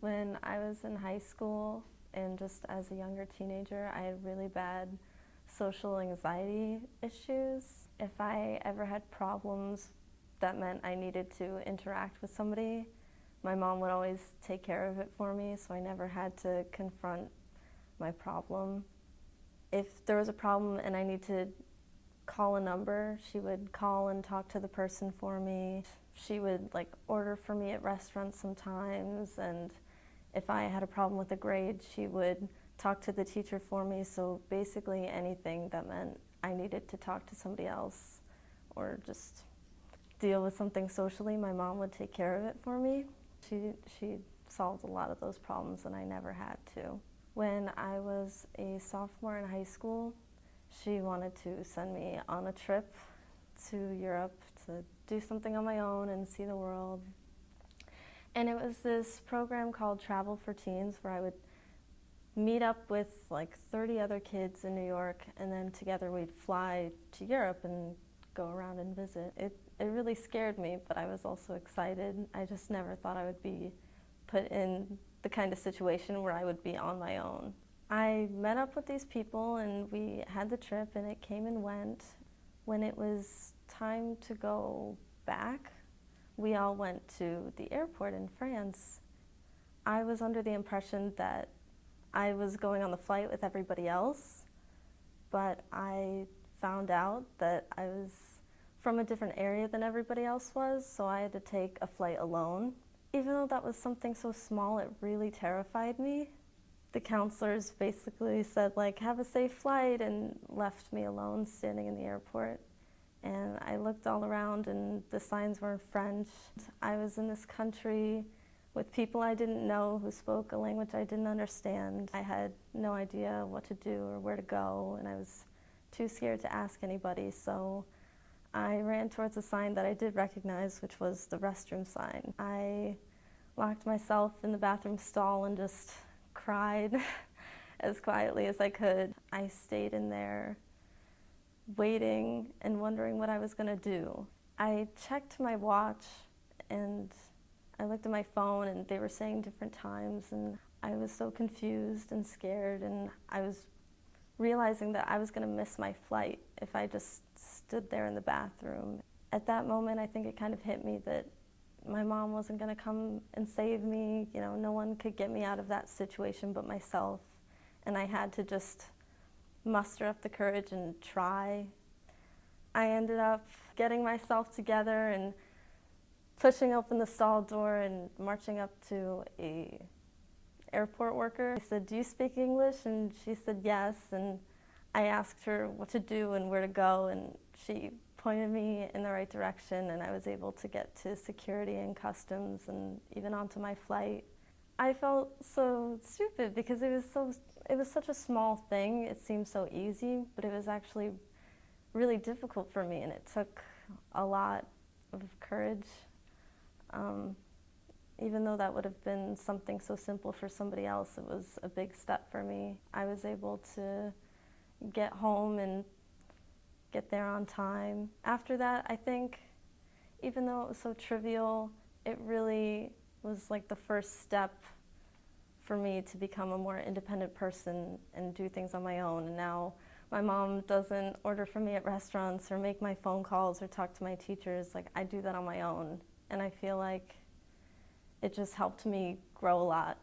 When I was in high school and just as a younger teenager, I had really bad social anxiety issues. If I ever had problems that meant I needed to interact with somebody, my mom would always take care of it for me, so I never had to confront my problem. If there was a problem and I need to call a number, she would call and talk to the person for me. She would order for me at restaurants sometimes, and if I had a problem with a grade, she would talk to the teacher for me. So basically anything that meant I needed to talk to somebody else or just deal with something socially, my mom would take care of it for me. She solved a lot of those problems and I never had to. When I was a sophomore in high school, she wanted to send me on a trip to Europe to do something on my own and see the world. And it was this program called Travel for Teens where I would meet up with 30 other kids in New York, and then together we'd fly to Europe and go around and visit. It really scared me, but I was also excited. I just never thought I would be put in the kind of situation where I would be on my own. I met up with these people and we had the trip and it came and went. When it was time to go back, we all went to the airport in France. I was under the impression that I was going on the flight with everybody else, but I found out that I was from a different area than everybody else was, so I had to take a flight alone. Even though that was something so small, it really terrified me. The counselors basically said, have a safe flight, and left me alone standing in the airport. And I looked all around and the signs were in French. I was in this country with people I didn't know who spoke a language I didn't understand. I had no idea what to do or where to go, and I was too scared to ask anybody, so I ran towards a sign that I did recognize, which was the restroom sign. I locked myself in the bathroom stall and just cried as quietly as I could. I stayed in there waiting and wondering what I was going to do. I checked my watch and I looked at my phone and they were saying different times, and I was so confused and scared, and I was realizing that I was going to miss my flight if I just stood there in the bathroom. At that moment, I think it kind of hit me that my mom wasn't going to come and save me. No one could get me out of that situation but myself, and I had to just muster up the courage and try. I ended up getting myself together and pushing open the stall door and marching up to a airport worker. I said, "Do you speak English?" And she said yes, and I asked her what to do and where to go, and she pointed me in the right direction, and I was able to get to security and customs and even onto my flight. I felt so stupid because it was such a small thing. It seemed so easy, but it was actually really difficult for me, and it took a lot of courage. Even though that would have been something so simple for somebody else, it was a big step for me. I was able to get home and get there on time. After that, I think, even though it was so trivial, it really was the first step for me to become a more independent person and do things on my own. And now my mom doesn't order for me at restaurants or make my phone calls or talk to my teachers. I do that on my own. And I feel like it just helped me grow a lot.